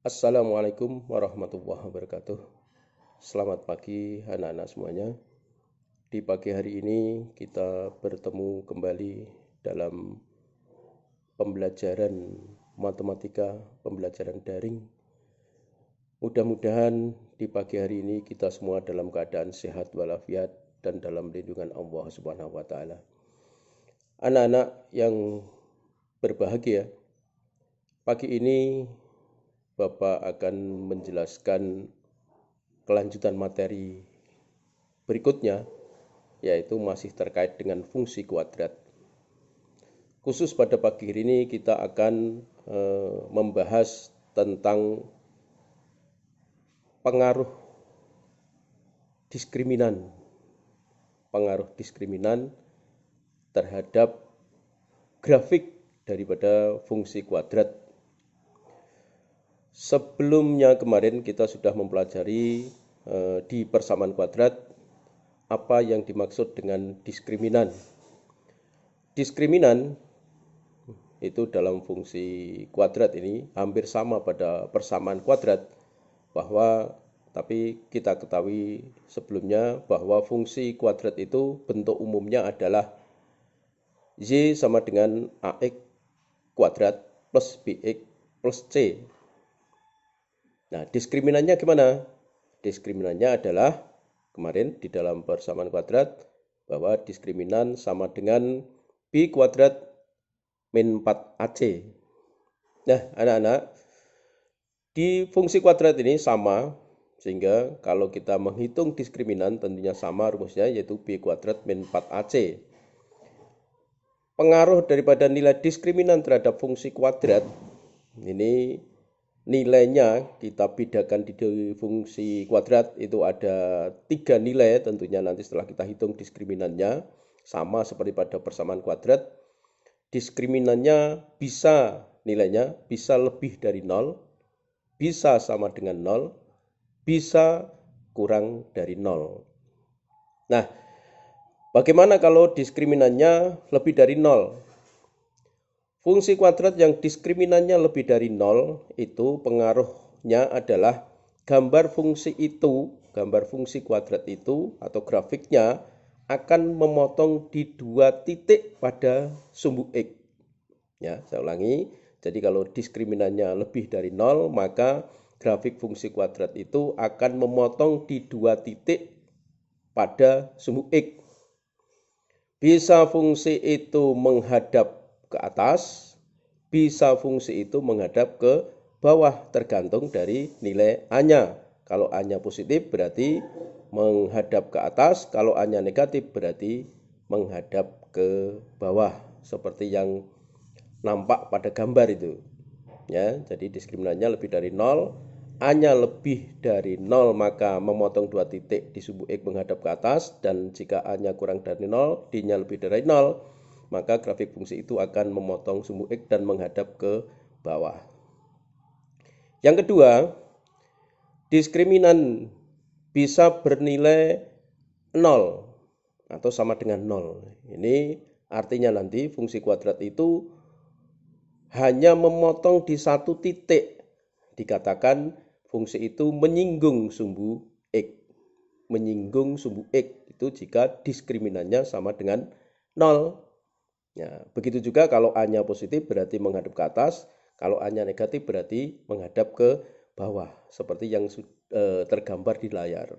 Assalamualaikum warahmatullahi wabarakatuh. Selamat pagi anak-anak semuanya. Di pagi hari ini kita bertemu kembali dalam pembelajaran matematika, pembelajaran daring. Mudah-mudahan di pagi hari ini kita semua dalam keadaan sehat walafiat dan dalam lindungan Allah Subhanahu wa taala. Anak-anak yang berbahagia, pagi ini Bapak akan menjelaskan kelanjutan materi berikutnya, yaitu masih terkait dengan fungsi kuadrat. Khusus pada pagi ini kita akan membahas tentang pengaruh diskriminan terhadap grafik daripada fungsi kuadrat. Sebelumnya kemarin kita sudah mempelajari di persamaan kuadrat apa yang dimaksud dengan diskriminan. Diskriminan itu dalam fungsi kuadrat ini hampir sama pada persamaan kuadrat, tapi kita ketahui sebelumnya bahwa fungsi kuadrat itu bentuk umumnya adalah Y sama dengan AX kuadrat plus BX plus C. Nah, diskriminannya gimana? Diskriminannya adalah kemarin di dalam persamaan kuadrat bahwa diskriminan sama dengan B kuadrat min 4AC. Nah, anak-anak, di fungsi kuadrat ini sama, sehingga kalau kita menghitung diskriminan tentunya sama rumusnya, yaitu B kuadrat min 4AC. Pengaruh daripada nilai diskriminan terhadap fungsi kuadrat, ini nilainya kita bedakan di fungsi kuadrat itu ada 3 nilai tentunya nanti setelah kita hitung diskriminannya. Sama seperti pada persamaan kuadrat, diskriminannya nilainya bisa lebih dari 0, bisa sama dengan 0, bisa kurang dari 0. Nah, bagaimana kalau diskriminannya lebih dari 0? Fungsi kuadrat yang diskriminannya lebih dari 0 itu pengaruhnya adalah gambar fungsi kuadrat itu atau grafiknya akan memotong di 2 titik pada sumbu X. Ya, saya ulangi. Jadi kalau diskriminannya lebih dari 0, maka grafik fungsi kuadrat itu akan memotong di 2 titik pada sumbu X. Bisa fungsi itu menghadap ke atas, bisa fungsi itu menghadap ke bawah tergantung dari nilai A-nya. Kalau A-nya positif berarti menghadap ke atas, kalau A-nya negatif berarti menghadap ke bawah seperti yang nampak pada gambar itu. Ya, jadi diskriminannya lebih dari 0, A-nya lebih dari 0 maka memotong 2 titik di sumbu X menghadap ke atas, dan jika A-nya kurang dari 0, D-nya lebih dari 0, maka grafik fungsi itu akan memotong sumbu X dan menghadap ke bawah. Yang kedua, diskriminan bisa bernilai 0 atau sama dengan 0. Ini artinya nanti fungsi kuadrat itu hanya memotong di 1 titik. Dikatakan fungsi itu menyinggung sumbu X. Menyinggung sumbu X itu jika diskriminannya sama dengan 0. Ya, begitu juga kalau A-nya positif berarti menghadap ke atas, kalau A-nya negatif berarti menghadap ke bawah, seperti yang tergambar di layar.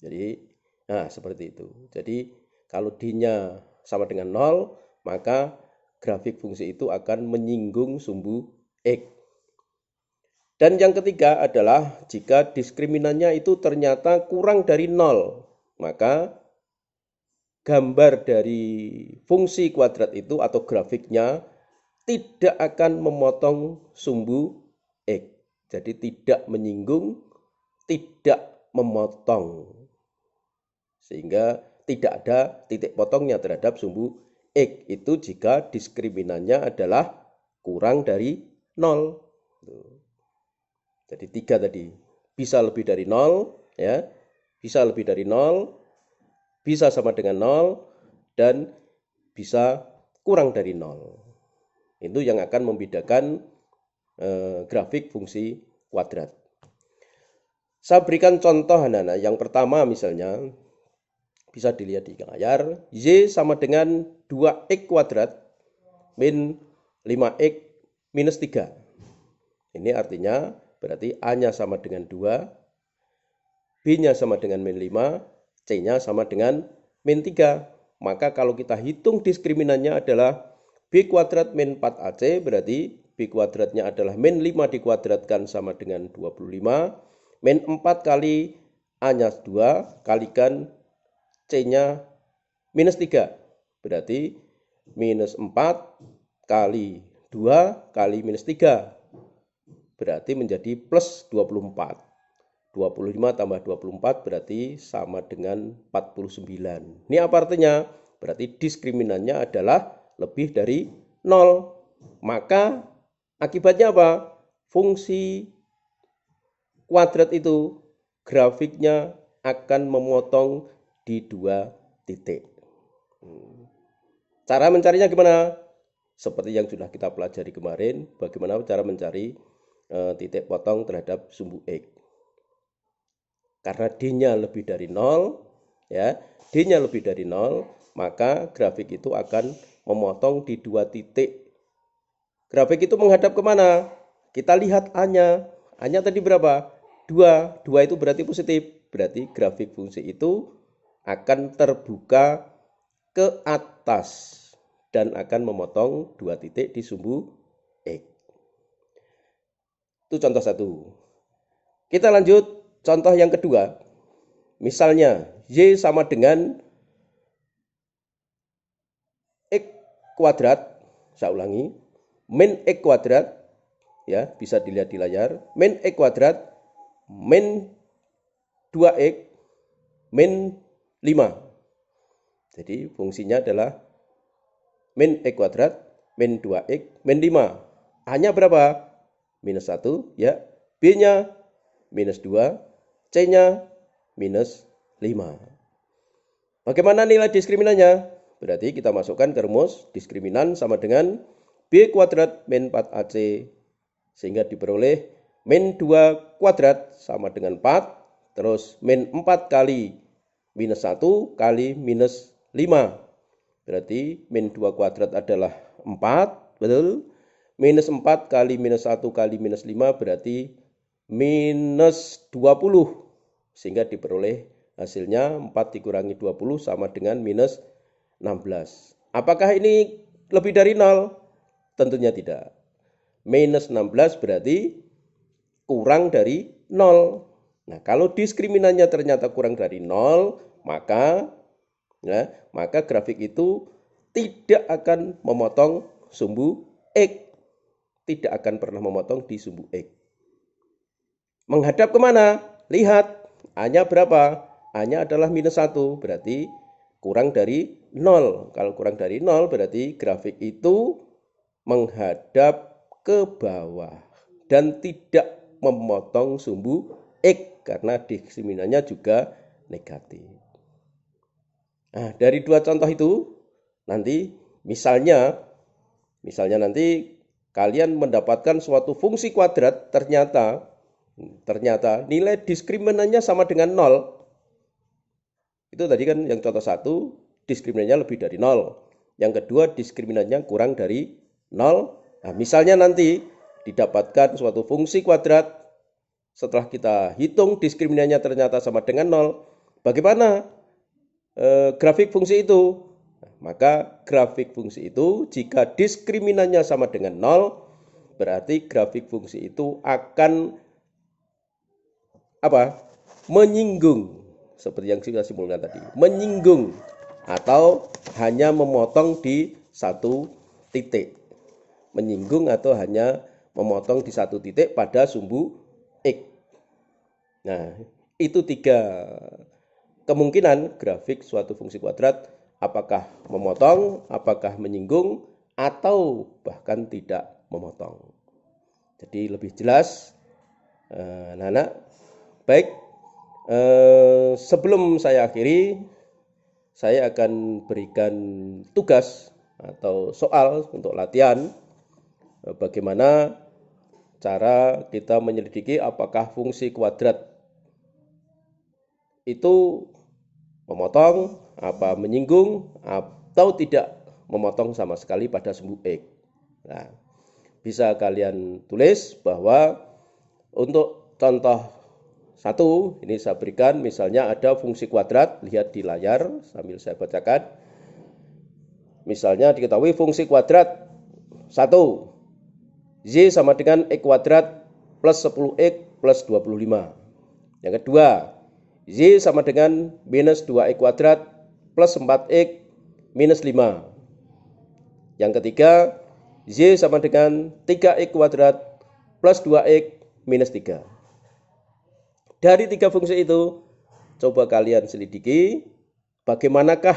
Jadi, nah seperti itu. Jadi, kalau D-nya sama dengan 0, maka grafik fungsi itu akan menyinggung sumbu X. Dan yang ketiga adalah jika diskriminannya itu ternyata kurang dari 0, maka gambar dari fungsi kuadrat itu atau grafiknya tidak akan memotong sumbu X. Jadi tidak menyinggung, tidak memotong. Sehingga tidak ada titik potongnya terhadap sumbu X itu jika diskriminannya adalah kurang dari 0. Jadi 3 tadi. Bisa lebih dari 0, ya. Bisa lebih dari 0, bisa sama dengan 0, dan bisa kurang dari 0. Itu yang akan membedakan grafik fungsi kuadrat. Saya berikan contoh anak-anak. Yang pertama misalnya, bisa dilihat di layar, Y sama dengan 2X kuadrat min 5X minus 3. Ini artinya berarti A-nya sama dengan 2, B-nya sama dengan min 5, C-nya sama dengan min 3. Maka kalau kita hitung diskriminannya adalah B kuadrat min 4AC, berarti B kuadratnya adalah min 5 dikuadratkan sama dengan 25, min 4 kali A-nya 2, kalikan C-nya minus 3. Berarti minus 4 kali 2 kali minus 3. Berarti menjadi plus 24. 25 tambah 24 berarti sama dengan 49. Ini apa artinya? Berarti diskriminannya adalah lebih dari 0. Maka akibatnya apa? Fungsi kuadrat itu grafiknya akan memotong di 2 titik. Cara mencarinya gimana? Seperti yang sudah kita pelajari kemarin, bagaimana cara mencari titik potong terhadap sumbu X. Karena D-nya lebih dari 0, ya, D-nya lebih dari 0, maka grafik itu akan memotong di 2 titik. Grafik itu menghadap kemana? Kita lihat A-nya. A-nya tadi berapa? 2. 2 itu berarti positif. Berarti grafik fungsi itu akan terbuka ke atas dan akan memotong 2 titik di sumbu X. Itu contoh 1. Kita lanjut. Contoh yang kedua, misalnya Y sama dengan X kuadrat, saya ulangi, min X kuadrat, ya bisa dilihat di layar, min X kuadrat, min 2X, min 5. Jadi fungsinya adalah min X kuadrat, min 2X, min 5. A-nya berapa? Minus 1, ya. B-nya minus 2, C-nya minus 5. Bagaimana nilai diskriminannya? Berarti kita masukkan ke rumus diskriminan sama dengan B kuadrat min 4AC, sehingga diperoleh min 2 kuadrat sama dengan 4, terus min 4 kali minus 1 kali minus 5. Berarti min 2 kuadrat adalah 4, betul? Minus 4 kali minus 1 kali minus 5 berarti minus 20. Sehingga diperoleh hasilnya 4 dikurangi 20 sama dengan minus 16. Apakah ini lebih dari 0? Tentunya tidak. Minus 16 berarti kurang dari 0. Nah, kalau diskriminannya ternyata kurang dari 0, maka grafik itu tidak akan memotong sumbu X. Tidak akan pernah memotong di sumbu X. Menghadap kemana? Lihat. A-nya berapa? A-nya adalah minus 1, berarti kurang dari 0. Kalau kurang dari 0 berarti grafik itu menghadap ke bawah dan tidak memotong sumbu X karena diskriminannya juga negatif. Nah, dari 2 contoh itu nanti misalnya nanti kalian mendapatkan suatu fungsi kuadrat ternyata nilai diskriminannya sama dengan 0. Itu tadi kan yang contoh 1, diskriminannya lebih dari 0. Yang kedua, diskriminannya kurang dari 0. Nah, misalnya nanti didapatkan suatu fungsi kuadrat, setelah kita hitung diskriminannya ternyata sama dengan 0. Bagaimana grafik fungsi itu? Maka grafik fungsi itu jika diskriminannya sama dengan 0, berarti grafik fungsi itu akan menyinggung, seperti yang kita simpulkan tadi, menyinggung atau hanya memotong di satu titik, menyinggung atau hanya memotong di satu titik pada sumbu X. Nah, itu 3 kemungkinan grafik suatu fungsi kuadrat, apakah memotong, apakah menyinggung, atau bahkan tidak memotong. Jadi lebih jelas, anak-anak. Baik, sebelum saya akhiri, saya akan berikan tugas atau soal untuk latihan bagaimana cara kita menyelidiki apakah fungsi kuadrat itu memotong, apa menyinggung, atau tidak memotong sama sekali pada sumbu X. Nah, bisa kalian tulis bahwa untuk contoh satu, ini saya berikan misalnya ada fungsi kuadrat, lihat di layar sambil saya bacakan. Misalnya diketahui fungsi kuadrat 1, Y sama dengan X kuadrat plus 10X plus 25. Yang kedua, Y sama dengan minus 2X kuadrat plus 4X minus 5. Yang ketiga, Y sama dengan 3X kuadrat plus 2X minus 3. Dari 3 fungsi itu, coba kalian selidiki bagaimanakah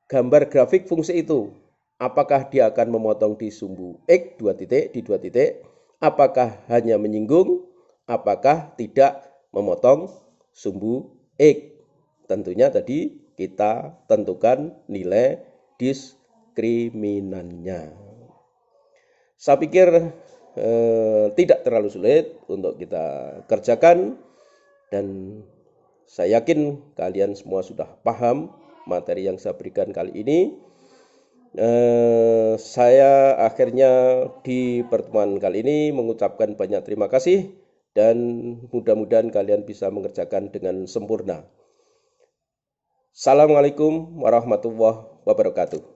gambar grafik fungsi itu. Apakah dia akan memotong di sumbu X 2 titik, di 2 titik? Apakah hanya menyinggung? Apakah tidak memotong sumbu X? Tentunya tadi kita tentukan nilai diskriminan-nya. Saya pikir tidak terlalu sulit untuk kita kerjakan, dan saya yakin kalian semua sudah paham materi yang saya berikan kali ini. Saya akhirnya di pertemuan kali ini mengucapkan banyak terima kasih, dan mudah-mudahan kalian bisa mengerjakan dengan sempurna. Assalamualaikum warahmatullahi wabarakatuh.